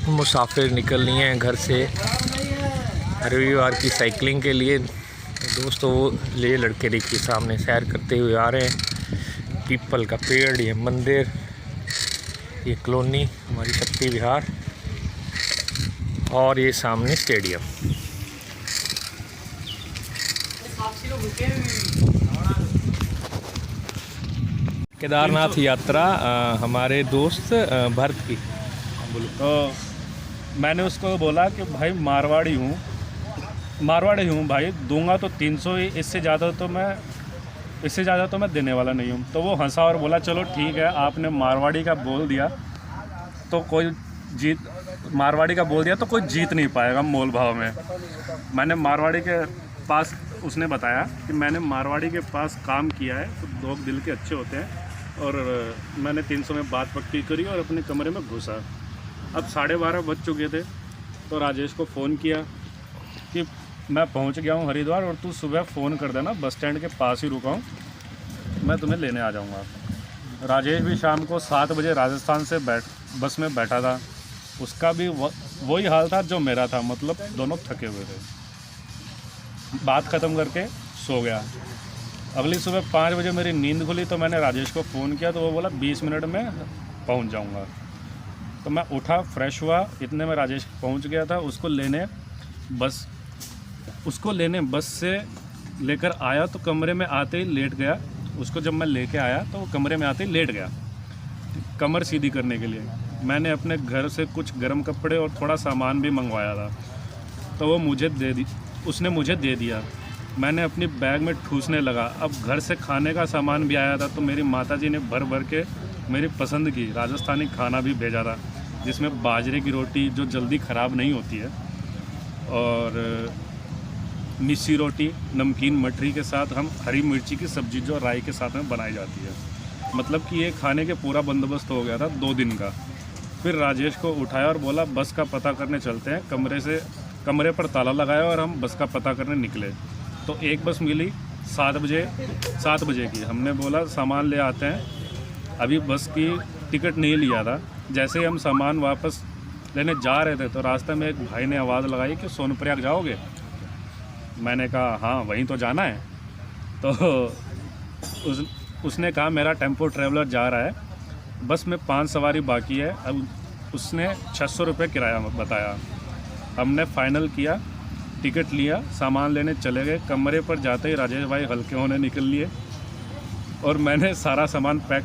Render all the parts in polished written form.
मुसाफिर निकलनी है घर से रविवार की साइकिलिंग के लिए। दोस्तों वो ले लड़के देखिए सामने सैर करते हुए आ रहे हैं। पीपल का पेड़, ये मंदिर, ये कॉलोनी हमारी शक्ति विहार और ये सामने स्टेडियम। केदारनाथ यात्रा हमारे दोस्त भरत की। तो मैंने उसको बोला कि भाई मारवाड़ी हूँ भाई, दूंगा तो 300 ही, इससे ज़्यादा तो मैं देने वाला नहीं हूँ। तो वो हंसा और बोला चलो ठीक है, आपने मारवाड़ी का बोल दिया तो कोई जीत नहीं पाएगा मोल भाव में। मैंने मारवाड़ी के पास, उसने बताया कि मैंने मारवाड़ी के पास काम किया है तो लोग दिल के अच्छे होते हैं, और मैंने 300 में बात पक्की करी और अपने कमरे में घुसा। अब 12:30 बज चुके थे तो राजेश को फ़ोन किया कि मैं पहुंच गया हूं हरिद्वार और तू सुबह फ़ोन कर देना, बस स्टैंड के पास ही रुका हूं, मैं तुम्हें लेने आ जाऊंगा। राजेश भी शाम को 7 बजे राजस्थान से बस में बैठा था। उसका भी वही हाल था जो मेरा था, मतलब दोनों थके हुए थे। बात ख़त्म करके सो गया। अगली सुबह 5 बजे मेरी नींद खुली तो मैंने राजेश को फ़ोन किया तो वो बोला 20 मिनट में पहुंच जाऊंगा। तो मैं उठा, फ्रेश हुआ, इतने में राजेश पहुंच गया था। उसको लेने बस से लेकर आया तो कमरे में आते ही लेट गया। उसको जब मैं लेके आया तो वो कमरे में आते ही लेट गया कमर सीधी करने के लिए। मैंने अपने घर से कुछ गर्म कपड़े और थोड़ा सामान भी मंगवाया था तो वो उसने मुझे दे दिया। मैंने अपनी बैग में ठूसने लगा। अब घर से खाने का सामान भी आया था तो मेरी माताजी ने भर भर के मेरी पसंद की राजस्थानी खाना भी भेजा था, जिसमें बाजरे की रोटी जो जल्दी ख़राब नहीं होती है, और मिस्सी रोटी, नमकीन मठरी के साथ हम हरी मिर्ची की सब्ज़ी जो राई के साथ में बनाई जाती है। मतलब कि ये खाने के पूरा बंदोबस्त हो गया था 2 दिन का। फिर राजेश को उठाया और बोला बस का पता करने चलते हैं। कमरे पर ताला लगाया और हम बस का पता करने निकले। तो एक बस मिली 7 बजे की। हमने बोला सामान ले आते हैं, अभी बस की टिकट नहीं लिया था। जैसे ही हम सामान वापस लेने जा रहे थे तो रास्ते में एक भाई ने आवाज़ लगाई कि सोनप्रयाग जाओगे? मैंने कहा हाँ वहीं तो जाना है। तो उसने कहा मेरा टेम्पो ट्रैवलर जा रहा है, बस में 5 सवारी बाकी है। अब उसने 600 रुपये किराया बताया। हमने फ़ाइनल किया, टिकट लिया, सामान लेने चले गए। कमरे पर जाते ही राजेश भाई हल्के होने निकल लिए और मैंने सारा सामान पैक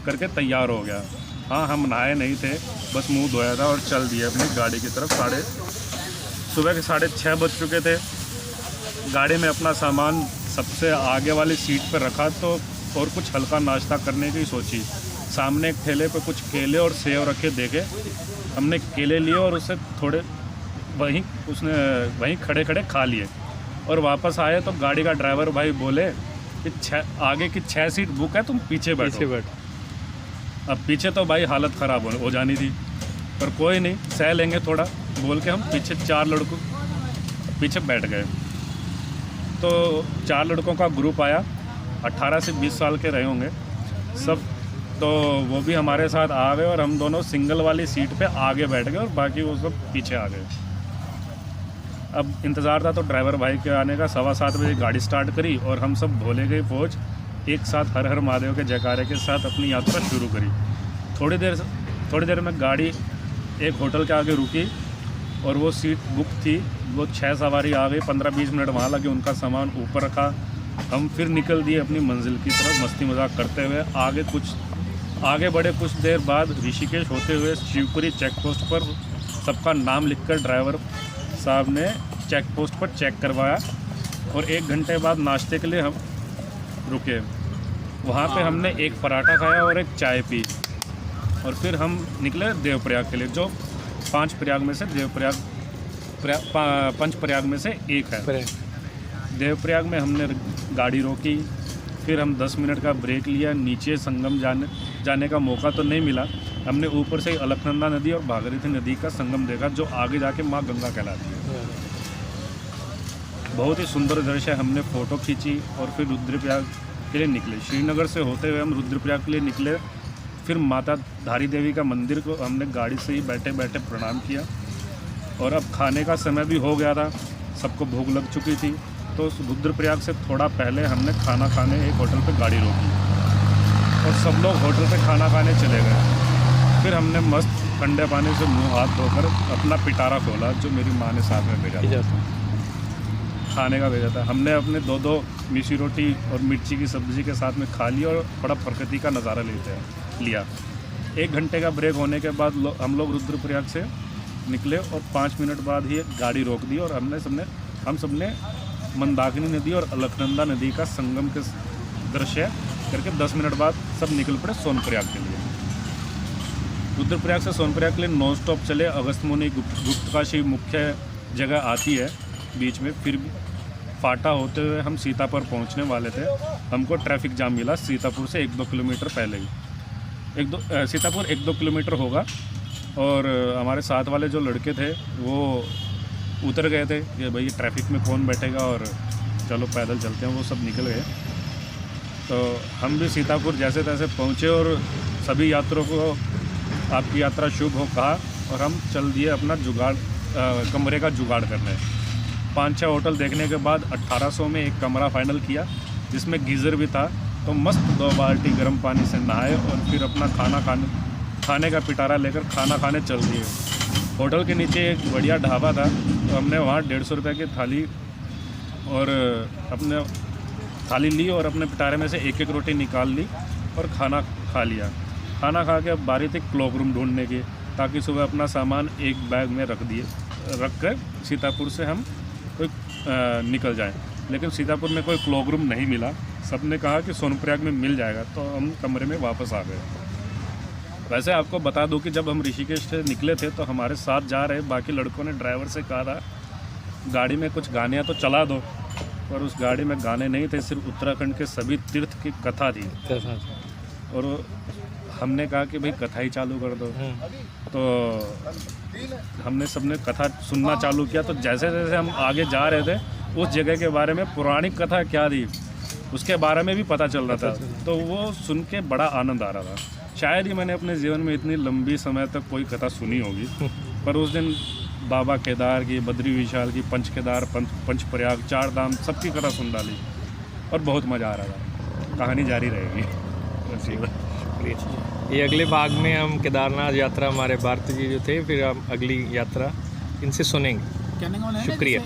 करके तैयार हो गया। हाँ, हम नहाए नहीं थे, बस मुंह धोया था और चल दिए अपनी गाड़ी की तरफ। सुबह के 6:30 बज चुके थे। गाड़ी में अपना सामान सबसे आगे वाली सीट पर रखा तो और कुछ हल्का नाश्ता करने की सोची। सामने एक ठेले पे कुछ केले और सेव रखे देखे। हमने केले लिए और उससे थोड़े वहीं खड़े खड़े खा लिए और वापस आए तो गाड़ी का ड्राइवर भाई बोले कि आगे की 6 सीट बुक है, तुम पीछे बैठो। अब पीछे तो भाई हालत ख़राब हो जानी थी, पर कोई नहीं, सह लेंगे थोड़ा बोल के हम पीछे 4 लड़कों पीछे बैठ गए। तो 4 लड़कों का ग्रुप आया, 18 से 20 साल के रहे होंगे सब। तो वो भी हमारे साथ आ गए और हम दोनों सिंगल वाली सीट पे आगे बैठ गए और बाकी वो सब पीछे आ गए। अब इंतज़ार था तो ड्राइवर भाई के आने का। 7:15 बजे गाड़ी स्टार्ट करी और हम सब भोले गए फौज एक साथ हर हर महादेव के जयकारे के साथ अपनी यात्रा शुरू करी। थोड़ी देर में गाड़ी एक होटल के आगे रुकी और वो सीट बुक थी। वो 6 सवारी आ गई, 15-20 मिनट वहाँ लगे, उनका सामान ऊपर रखा। हम फिर निकल दिए अपनी मंजिल की तरफ मस्ती मजाक करते हुए। आगे बढ़े। कुछ देर बाद ऋषिकेश होते हुए शिवपुरी चेक पोस्ट पर सबका नाम लिखकर ड्राइवर साहब ने चेक पोस्ट पर चेक करवाया और 1 घंटे बाद नाश्ते के लिए हम रुके। वहाँ पे हमने एक पराठा खाया और एक चाय पी और फिर हम निकले देवप्रयाग के लिए, जो 5 प्रयाग में से पंच प्रयाग में से एक है। देवप्रयाग में हमने गाड़ी रोकी, फिर हम 10 मिनट का ब्रेक लिया। नीचे संगम जाने का मौका तो नहीं मिला। हमने ऊपर से अलकनंदा नदी और भागीरथी नदी का संगम देखा, जो आगे जाके माँ गंगा कहलाती है। बहुत ही सुंदर दृश्य है। हमने फ़ोटो खींची और फिर रुद्रप्रयाग के लिए निकले। श्रीनगर से होते हुए हम रुद्रप्रयाग के लिए निकले फिर माता धारी देवी का मंदिर को हमने गाड़ी से ही बैठे बैठे प्रणाम किया। और अब खाने का समय भी हो गया था, सबको भूख लग चुकी थी, तो रुद्रप्रयाग से थोड़ा पहले हमने खाना खाने एक होटल पे गाड़ी रोकी और सब लोग होटल पे खाना खाने चले गए। फिर हमने मस्त ठंडे पानी से मुंह हाथ धोकर अपना पिटारा खोला, जो मेरी माँ ने साथ में भेजा था, खाने का भेजा था। हमने अपने दो मिर्ची रोटी और मिर्ची की सब्ज़ी के साथ में खा लिया और बड़ा प्रकृति का नज़ारा लिया। 1 घंटे का ब्रेक होने के बाद हम लोग रुद्रप्रयाग से निकले और 5 मिनट बाद ही गाड़ी रोक दी और हम सबने मंदाकिनी नदी और अलकनंदा नदी का संगम के दृश्य करके 10 मिनट बाद सब निकल पड़े सोनप्रयाग के लिए। रुद्रप्रयाग से सोनप्रयाग के लिए नॉन स्टॉप चले। अगस्त्यमुनि गुप्तकाशी मुख्य जगह आती है बीच में, फिर फाटा होते हुए हम सीतापुर पहुंचने वाले थे। हमको ट्रैफिक जाम मिला सीतापुर से 1-2 किलोमीटर पहले ही। सीतापुर 1-2 किलोमीटर होगा और हमारे साथ वाले जो लड़के थे वो उतर गए थे कि भाई ट्रैफिक में कौन बैठेगा और चलो पैदल चलते हैं, वो सब निकल गए। तो हम भी सीतापुर जैसे तैसे पहुँचे और सभी यात्रियों को आपकी यात्रा शुभ हो कहा और हम चल दिए अपना कमरे का जुगाड़ करने। 5-6 होटल देखने के बाद 1800 में एक कमरा फाइनल किया जिसमें गीज़र भी था। तो मस्त 2 बाल्टी गर्म पानी से नहाए और फिर अपना खाने का पिटारा लेकर खाना खाने चल दिए। होटल के नीचे एक बढ़िया ढाबा था, तो हमने वहाँ 150 रुपये की थाली और अपने थाली ली और अपने पिटारे में से एक रोटी निकाल ली और खाना खा लिया। खाना खा के अब बारी थी क्लॉक रूम ढूंढने की, ताकि सुबह अपना सामान एक बैग में रख कर सीतापुर से हम निकल जाएं। लेकिन सीतापुर में कोई क्लॉक रूम नहीं मिला। सबने कहा कि सोनप्रयाग में मिल जाएगा, तो हम कमरे में वापस आ गए। वैसे आपको बता दूं कि जब हम ऋषिकेश से निकले थे तो हमारे साथ जा रहे बाकी लड़कों ने ड्राइवर से कहा था गाड़ी में कुछ गाने तो चला दो, पर उस गाड़ी में गाने नहीं थे, सिर्फ उत्तराखंड के सभी तीर्थ की कथा थी। और हमने कहा कि भाई कथा ही चालू कर दो। तो हमने सबने कथा सुनना चालू किया। तो जैसे जैसे हम आगे जा रहे थे उस जगह के बारे में पौराणिक कथा क्या थी उसके बारे में भी पता चल रहा था। तो वो सुन के बड़ा आनंद आ रहा था। शायद ही मैंने अपने जीवन में इतनी लंबी समय तक कोई कथा सुनी होगी, पर उस दिन बाबा केदार की, बद्री विशाल की, पंच केदार, पंचप्रयाग, 4 धाम सबकी कथा सुन डाली और बहुत मज़ा आ रहा था। कहानी जारी रहेगी। ये अगले भाग में हम केदारनाथ यात्रा हमारे भारती जी जो थे, फिर हम अगली यात्रा इनसे सुनेंगे। शुक्रिया।